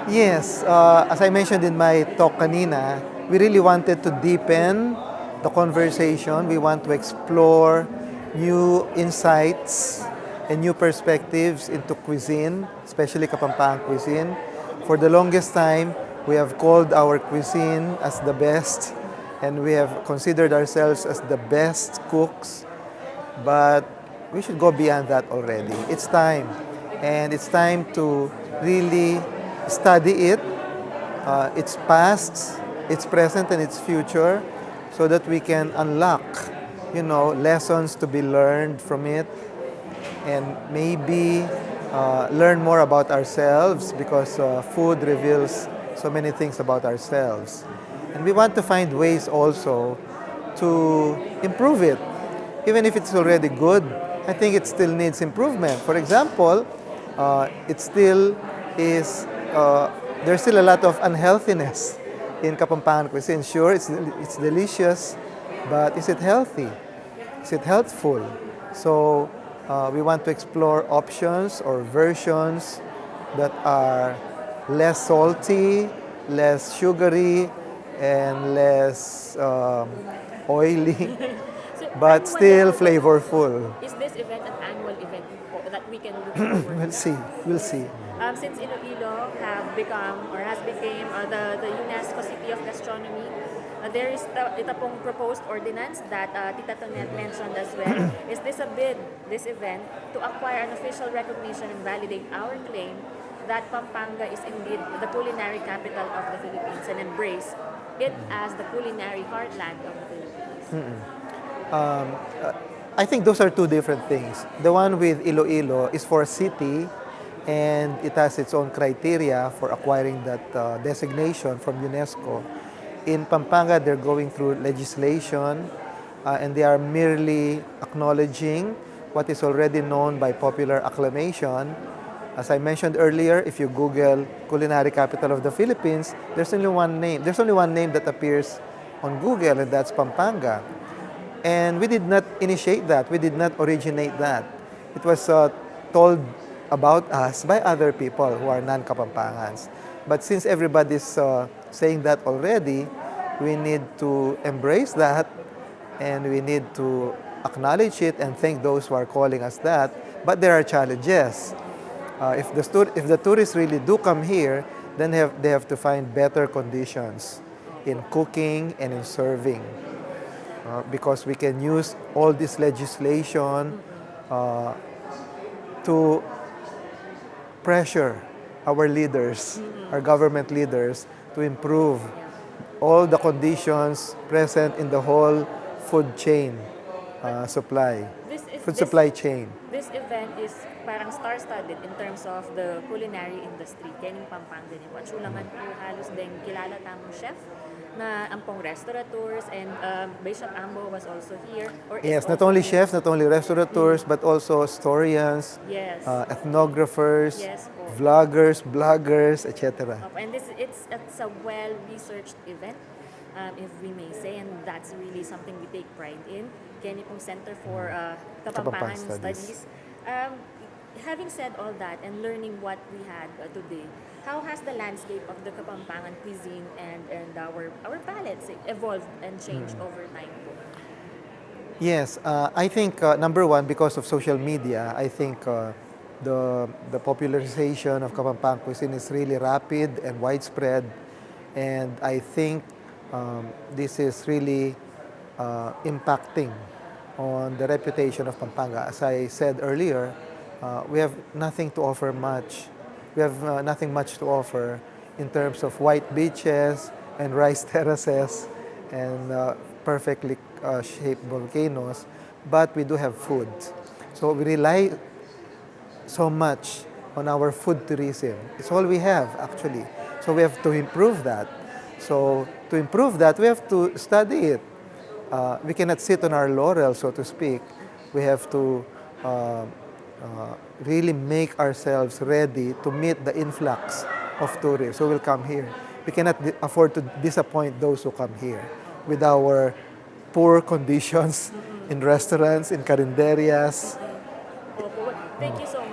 Yes, as I mentioned in my talk kanina, we really wanted to deepen the conversation. We want to explore new insights and new perspectives into cuisine, especially Kapampangan cuisine. For the longest time, we have called our cuisine as the best, and we have considered ourselves as the best cooks, but we should go beyond that already. It's time. And it's time to really study it, its past, its present, and its future, so that we can unlock, lessons to be learned from it, and maybe learn more about ourselves because food reveals so many things about ourselves. And we want to find ways also to improve it. Even if it's already good, I think it still needs improvement. For example, it still is, there's still a lot of unhealthiness in Kapampangan cuisine. Sure, it's delicious, but is it healthy? Is it healthful? So we want to explore options or versions that are less salty, less sugary, and less oily, So but I'm wondering still also, flavorful. is this event an annual event po that we can look forward We'll to? see. We'll see. Since Iloilo have become or has become the UNESCO City of Gastronomy, there is ito pong proposed ordinance that Tita Tonet mentioned as well. Is this a bid, this event, to acquire an official recognition and validate our claim that Pampanga is indeed the culinary capital of the Philippines and embrace it as the culinary heartland of the Philippines? I think those are two different things. The one with Iloilo is for a city, and it has its own criteria for acquiring that designation from UNESCO. In Pampanga, they're going through legislation, and they are merely acknowledging what is already known by popular acclamation. As I mentioned earlier, if you Google culinary capital of the Philippines, there's only one name. There's only one name that appears on Google, and that's Pampanga. And we did not initiate that. We did not originate that. It was told about us by other people who are non-Kapampangans. But since everybody's saying that already, we need to embrace that, and we need to acknowledge it and thank those who are calling us that. But there are challenges. If the tourists really do come here, then they have to find better conditions in cooking and in serving. Because we can use all this legislation to pressure our leaders, our government leaders, to improve all the conditions present in the whole food chain supply, This is food this supply chain. this event is parang star-studded in terms of the culinary industry. Kening Pampanga din po. At Sulangan po halos din kilala tamang chef na ampong restaurateurs and Bishop Ambo was also here. Or is Yes, not also only here. chefs, not only restaurateurs, but also historians, Yes. ethnographers, Yes po. vloggers, bloggers, etc. And it's a well-researched event, if we may say, and that's really something we take pride in. Kenny pong Center for Kapampangan Kapampangan Studies. Studies. Having said all that and learning what we had today, how has the landscape of the Kapampangan cuisine and our palates evolved and changed over time po? Yes, I think number one, because of social media, I think the popularization of Kapampangan cuisine is really rapid and widespread, and I think this is really impacting on the reputation of Pampanga. As I said earlier, we have nothing to offer much. We have nothing much to offer in terms of white beaches and rice terraces and perfectly shaped volcanoes, but we do have food. So we rely so much on our food tourism. It's all we have, actually. So we have to improve that. So to improve that, we have to study it. We cannot sit on our laurels, so to speak. We have to really make ourselves ready to meet the influx of tourists who will come here. We cannot afford to disappoint those who come here with our poor conditions in restaurants, in carinderias. Opo. Thank you so